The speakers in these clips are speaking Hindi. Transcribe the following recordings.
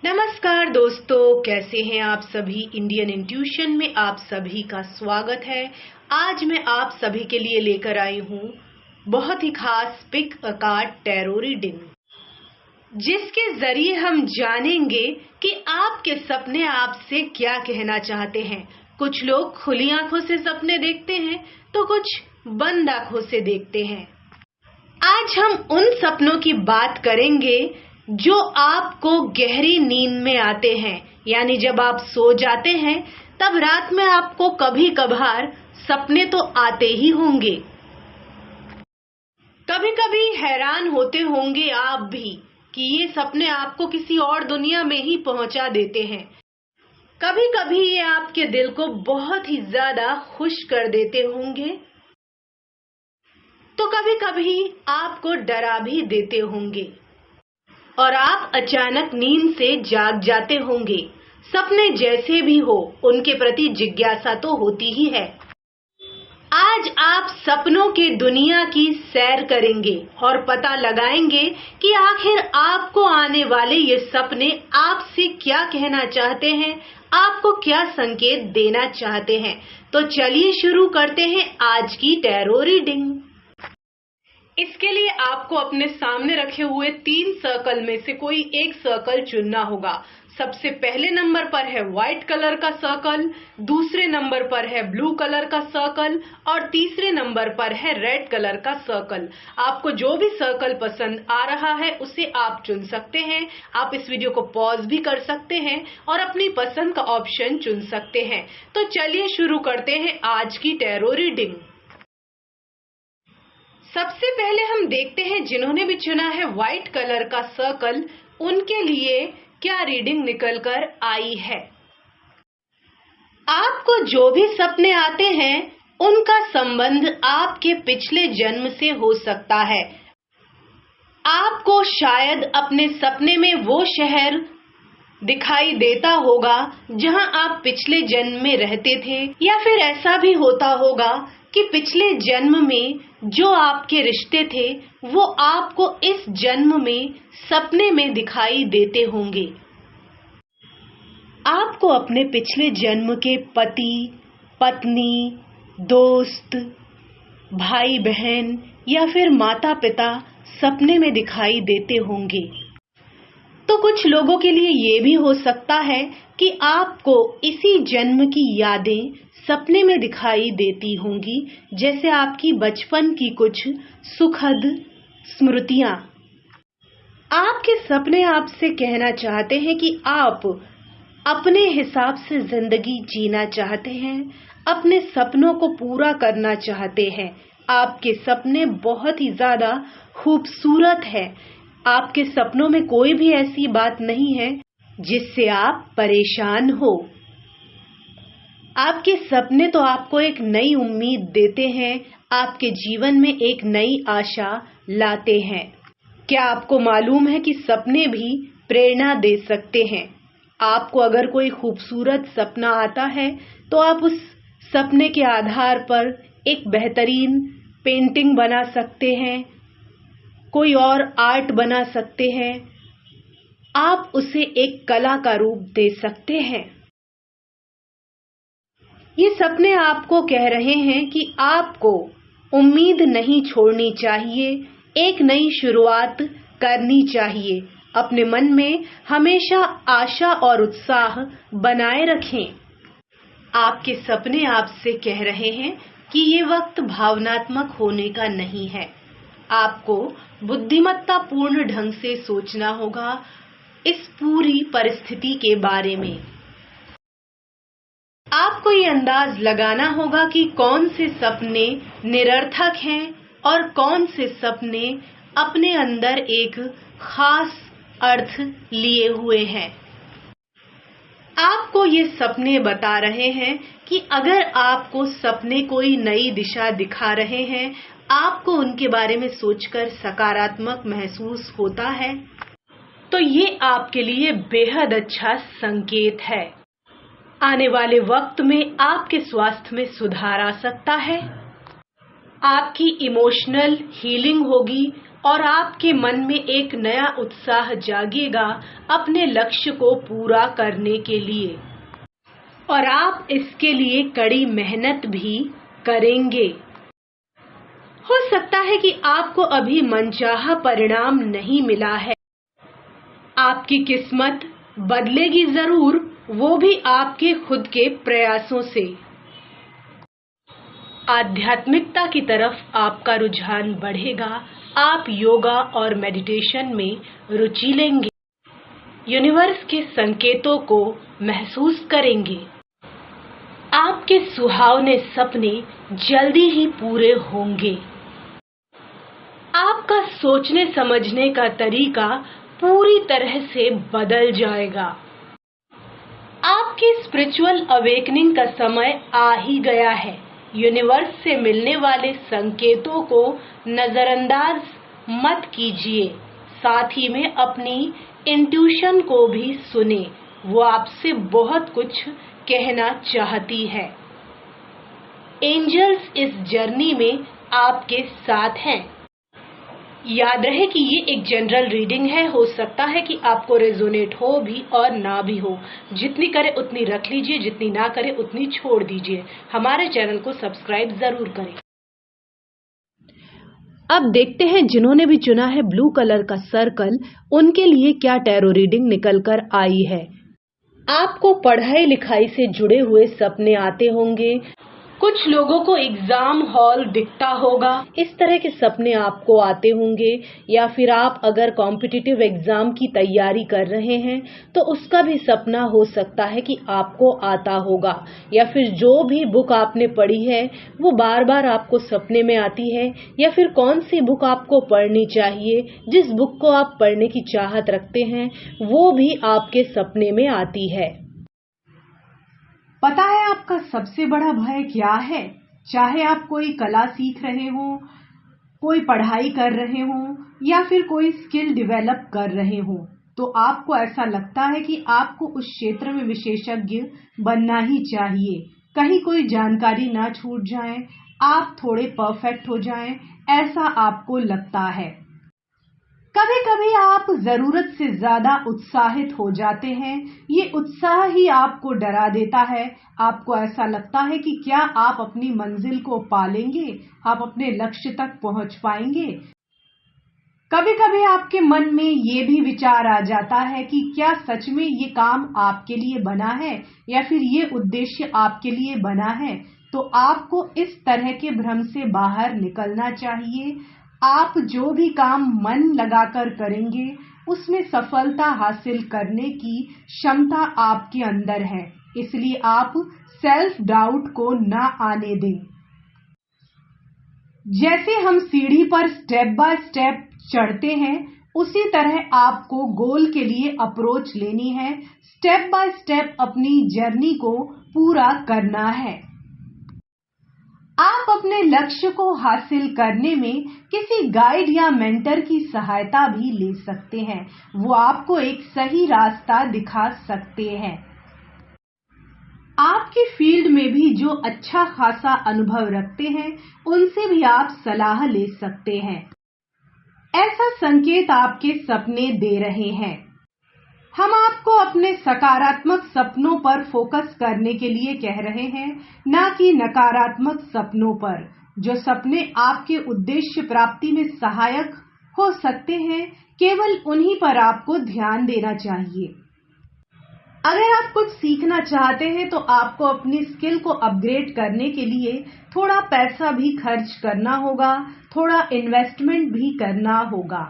नमस्कार दोस्तों, कैसे हैं आप सभी। इंडियन इंट्यूशन में आप सभी का स्वागत है। आज मैं आप सभी के लिए लेकर आई हूँ बहुत ही खास pick a card tarot reading, जिसके जरिए हम जानेंगे कि आपके सपने आपसे क्या कहना चाहते हैं। कुछ लोग खुली आंखों से सपने देखते हैं तो कुछ बंद आंखों से देखते हैं। आज हम उन सपनों की बात करेंगे जो आपको गहरी नींद में आते हैं, यानी जब आप सो जाते हैं तब रात में आपको कभी कभार सपने तो आते ही होंगे। कभी कभी हैरान होते होंगे आप भी कि ये सपने आपको किसी और दुनिया में ही पहुंचा देते हैं। कभी कभी ये आपके दिल को बहुत ही ज्यादा खुश कर देते होंगे, तो कभी कभी आपको डरा भी देते होंगे और आप अचानक नींद से जाग जाते होंगे। सपने जैसे भी हो, उनके प्रति जिज्ञासा तो होती ही है। आज आप सपनों के दुनिया की सैर करेंगे और पता लगाएंगे कि आखिर आपको आने वाले ये सपने आपसे क्या कहना चाहते हैं, आपको क्या संकेत देना चाहते हैं। तो चलिए शुरू करते हैं आज की टैरो रीडिंग। इसके लिए आपको अपने सामने रखे हुए 3 सर्कल में से कोई एक सर्कल चुनना होगा। सबसे पहले नंबर पर है व्हाइट कलर का सर्कल, दूसरे नंबर पर है ब्लू कलर का सर्कल और तीसरे नंबर पर है रेड कलर का सर्कल। आपको जो भी सर्कल पसंद आ रहा है उसे आप चुन सकते हैं। आप इस वीडियो को पॉज भी कर सकते हैं और अपनी पसंद का ऑप्शन चुन सकते हैं। तो चलिए शुरू करते हैं आज की टैरो रीडिंग। सबसे पहले हम देखते हैं जिन्होंने भी चुना है व्हाइट कलर का सर्कल, उनके लिए क्या रीडिंग निकल कर आई है। आपको जो भी सपने आते हैं उनका संबंध आपके पिछले जन्म से हो सकता है। आपको शायद अपने सपने में वो शहर दिखाई देता होगा जहां आप पिछले जन्म में रहते थे, या फिर ऐसा भी होता होगा कि पिछले जन्म में जो आपके रिश्ते थे वो आपको इस जन्म में सपने में दिखाई देते होंगे। आपको अपने पिछले जन्म के पति, पत्नी, दोस्त, भाई बहन या फिर माता पिता सपने में दिखाई देते होंगे। तो कुछ लोगों के लिए ये भी हो सकता है कि आपको इसी जन्म की यादें सपने में दिखाई देती होंगी, जैसे आपकी बचपन की कुछ सुखद स्मृतियां। आपके सपने आपसे कहना चाहते हैं कि आप अपने हिसाब से जिंदगी जीना चाहते हैं, अपने सपनों को पूरा करना चाहते हैं। आपके सपने बहुत ही ज्यादा खूबसूरत है। आपके सपनों में कोई भी ऐसी बात नहीं है जिससे आप परेशान हो। आपके सपने तो आपको एक नई उम्मीद देते हैं, आपके जीवन में एक नई आशा लाते हैं। क्या आपको मालूम है कि सपने भी प्रेरणा दे सकते हैं। आपको अगर कोई खूबसूरत सपना आता है तो आप उस सपने के आधार पर एक बेहतरीन पेंटिंग बना सकते हैं, कोई और आर्ट बना सकते हैं, आप उसे एक कला का रूप दे सकते हैं। ये सपने आपको कह रहे हैं कि आपको उम्मीद नहीं छोड़नी चाहिए, एक नई शुरुआत करनी चाहिए। अपने मन में हमेशा आशा और उत्साह बनाए रखें। आपके सपने आपसे कह रहे हैं कि ये वक्त भावनात्मक होने का नहीं है। आपको बुद्धिमत्ता पूर्ण ढंग से सोचना होगा इस पूरी परिस्थिति के बारे में। आपको ये अंदाज लगाना होगा कि कौन से सपने निरर्थक हैं और कौन से सपने अपने अंदर एक खास अर्थ लिए हुए हैं। आपको ये सपने बता रहे हैं कि अगर आपको सपने कोई नई दिशा दिखा रहे हैं, आपको उनके बारे में सोचकर सकारात्मक महसूस होता है, तो ये आपके लिए बेहद अच्छा संकेत है। आने वाले वक्त में आपके स्वास्थ्य में सुधार आ सकता है, आपकी इमोशनल हीलिंग होगी, और आपके मन में एक नया उत्साह जागेगा अपने लक्ष्य को पूरा करने के लिए, और आप इसके लिए कड़ी मेहनत भी करेंगे। हो सकता है कि आपको अभी मनचाहा परिणाम नहीं मिला है, आपकी किस्मत बदलेगी जरूर, वो भी आपके खुद के प्रयासों से। आध्यात्मिकता की तरफ आपका रुझान बढ़ेगा, आप योगा और मेडिटेशन में रुचि लेंगे, यूनिवर्स के संकेतों को महसूस करेंगे। आपके सुहावने सपने जल्दी ही पूरे होंगे। आपका सोचने समझने का तरीका पूरी तरह से बदल जाएगा। आपकी स्पिरिचुअल अवेकनिंग का समय आ ही गया है। यूनिवर्स से मिलने वाले संकेतों को नजरअंदाज मत कीजिए, साथ ही में अपनी इंट्यूशन को भी सुने, वो आपसे बहुत कुछ कहना चाहती है। एंजल्स इस जर्नी में आपके साथ हैं। याद रहे कि ये एक जनरल रीडिंग है, हो सकता है कि आपको रेजोनेट हो भी और ना भी हो। जितनी करे उतनी रख लीजिए, जितनी ना करे उतनी छोड़ दीजिए। हमारे चैनल को सब्सक्राइब जरूर करें। अब देखते हैं जिन्होंने भी चुना है ब्लू कलर का सर्कल, उनके लिए क्या टैरो रीडिंग निकल कर आई है। आपको पढ़ाई लिखाई से जुड़े हुए सपने आते होंगे, कुछ लोगों को एग्जाम हॉल दिखता होगा, इस तरह के सपने आपको आते होंगे। या फिर आप अगर कॉम्पिटिटिव एग्जाम की तैयारी कर रहे हैं तो उसका भी सपना हो सकता है कि आपको आता होगा। या फिर जो भी बुक आपने पढ़ी है वो बार बार आपको सपने में आती है, या फिर कौन सी बुक आपको पढ़नी चाहिए, जिस बुक को आप पढ़ने की चाहत रखते हैं वो भी आपके सपने में आती है। पता है आपका सबसे बड़ा भय क्या है? चाहे आप कोई कला सीख रहे हो, कोई पढ़ाई कर रहे हो या फिर कोई स्किल डेवलप कर रहे हो, तो आपको ऐसा लगता है कि आपको उस क्षेत्र में विशेषज्ञ बनना ही चाहिए। कहीं कोई जानकारी ना छूट जाए, आप थोड़े परफेक्ट हो जाएं, ऐसा आपको लगता है। कभी कभी आप जरूरत से ज्यादा उत्साहित हो जाते हैं। ये उत्साह ही आपको डरा देता है। आपको ऐसा लगता है कि क्या आप अपनी मंजिल को पालेंगे, आप अपने लक्ष्य तक पहुंच पाएंगे। कभी कभी आपके मन में ये भी विचार आ जाता है कि क्या सच में ये काम आपके लिए बना है या फिर ये उद्देश्य आपके लिए बना है। तो आपको इस तरह के भ्रम से बाहर निकलना चाहिए। आप जो भी काम मन लगाकर करेंगे उसमें सफलता हासिल करने की क्षमता आपके अंदर है, इसलिए आप सेल्फ डाउट को ना आने दें। जैसे हम सीढ़ी पर स्टेप बाय स्टेप चढ़ते हैं, उसी तरह आपको गोल के लिए अप्रोच लेनी है। स्टेप बाय स्टेप अपनी जर्नी को पूरा करना है। आप अपने लक्ष्य को हासिल करने में किसी गाइड या मेंटर की सहायता भी ले सकते हैं। वो आपको एक सही रास्ता दिखा सकते हैं। आपकी फील्ड में भी जो अच्छा खासा अनुभव रखते हैं, उनसे भी आप सलाह ले सकते हैं। ऐसा संकेत आपके सपने दे रहे हैं। हम आपको अपने सकारात्मक सपनों पर फोकस करने के लिए कह रहे हैं, ना कि नकारात्मक सपनों पर। जो सपने आपके उद्देश्य प्राप्ति में सहायक हो सकते हैं, केवल उन्हीं पर आपको ध्यान देना चाहिए। अगर आप कुछ सीखना चाहते हैं तो आपको अपनी स्किल को अपग्रेड करने के लिए थोड़ा पैसा भी खर्च करना होगा, थोड़ा इन्वेस्टमेंट भी करना होगा।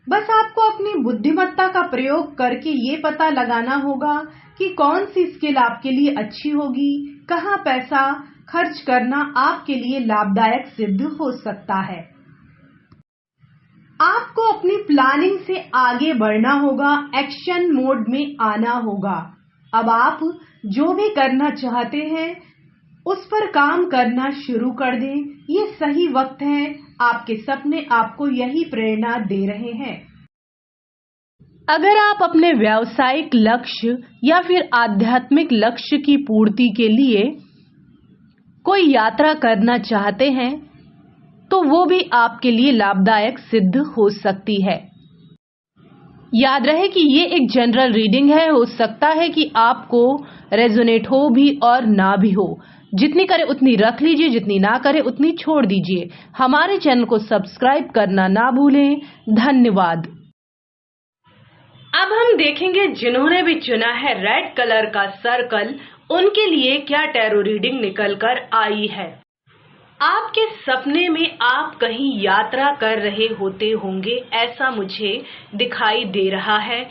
बस आपको अपनी बुद्धिमत्ता का प्रयोग करके ये पता लगाना होगा कि कौन सी स्किल आपके लिए अच्छी होगी, कहाँ पैसा खर्च करना आपके लिए लाभदायक सिद्ध हो सकता है। आपको अपनी प्लानिंग से आगे बढ़ना होगा, एक्शन मोड में आना होगा। अब आप जो भी करना चाहते हैं उस पर काम करना शुरू कर दें। ये सही वक्त है। आपके सपने आपको यही प्रेरणा दे रहे हैं। अगर आप अपने व्यावसायिक लक्ष्य या फिर आध्यात्मिक लक्ष्य की पूर्ति के लिए कोई यात्रा करना चाहते हैं तो वो भी आपके लिए लाभदायक सिद्ध हो सकती है। याद रहे कि ये एक जनरल रीडिंग है, हो सकता है कि आपको रेजोनेट हो भी और ना भी हो। जितनी करे उतनी रख लीजिए, जितनी ना करे उतनी छोड़ दीजिए। हमारे चैनल को सब्सक्राइब करना ना भूलें। धन्यवाद। अब हम देखेंगे जिन्होंने भी चुना है रेड कलर का सर्कल, उनके लिए क्या टैरो रीडिंग निकल कर आई है। आपके सपने में आप कहीं यात्रा कर रहे होते होंगे, ऐसा मुझे दिखाई दे रहा है।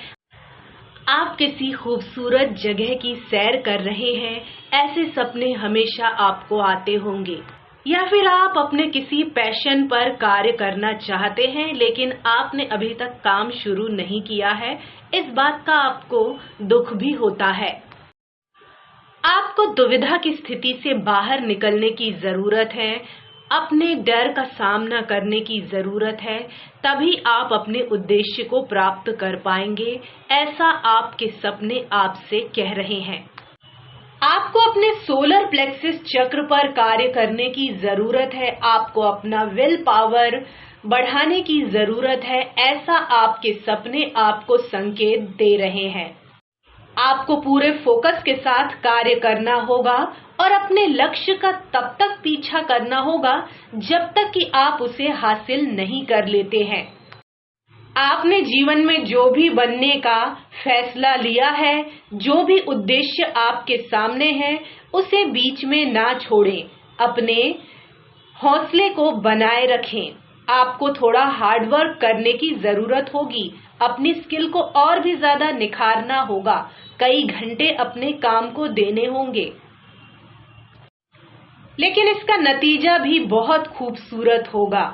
आप किसी खूबसूरत जगह की सैर कर रहे हैं, ऐसे सपने हमेशा आपको आते होंगे। या फिर आप अपने किसी पैशन पर कार्य करना चाहते हैं, लेकिन आपने अभी तक काम शुरू नहीं किया है। इस बात का आपको दुख भी होता है। आपको दुविधा की स्थिति से बाहर निकलने की जरूरत है, अपने डर का सामना करने की जरूरत है, तभी आप अपने उद्देश्य को प्राप्त कर पाएंगे, ऐसा आपके सपने आपसे कह रहे हैं। आपको अपने सोलर प्लेक्सस चक्र पर कार्य करने की जरूरत है, आपको अपना विल पावर बढ़ाने की जरूरत है, ऐसा आपके सपने आपको संकेत दे रहे हैं। आपको पूरे फोकस के साथ कार्य करना होगा और अपने लक्ष्य का तब तक पीछा करना होगा जब तक कि आप उसे हासिल नहीं कर लेते हैं। आपने जीवन में जो भी बनने का फैसला लिया है, जो भी उद्देश्य आपके सामने है, उसे बीच में ना छोड़ें। अपने हौसले को बनाए रखें। आपको थोड़ा हार्ड वर्क करने की जरूरत होगी, अपनी स्किल को और भी ज्यादा निखारना होगा, कई घंटे अपने काम को देने होंगे, लेकिन इसका नतीजा भी बहुत खूबसूरत होगा।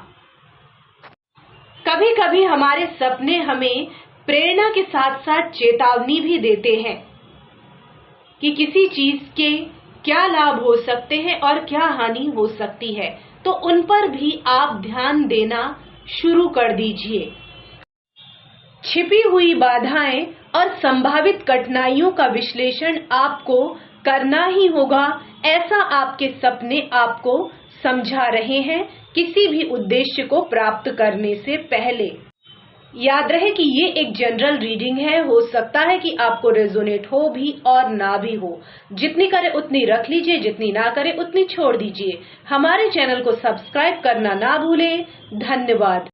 कभी कभी हमारे सपने हमें प्रेरणा के साथ साथ चेतावनी भी देते हैं कि किसी चीज के क्या लाभ हो सकते हैं और क्या हानि हो सकती है, तो उन पर भी आप ध्यान देना शुरू कर दीजिए। छिपी हुई बाधाएं और संभावित कठिनाइयों का विश्लेषण आपको करना ही होगा, ऐसा आपके सपने आपको समझा रहे हैं किसी भी उद्देश्य को प्राप्त करने से पहले। याद रहे कि ये एक जनरल रीडिंग है, हो सकता है कि आपको रेजोनेट हो भी और ना भी हो। जितनी करे उतनी रख लीजिए, जितनी ना करे उतनी छोड़ दीजिए। हमारे चैनल को सब्सक्राइब करना ना भूलें। धन्यवाद।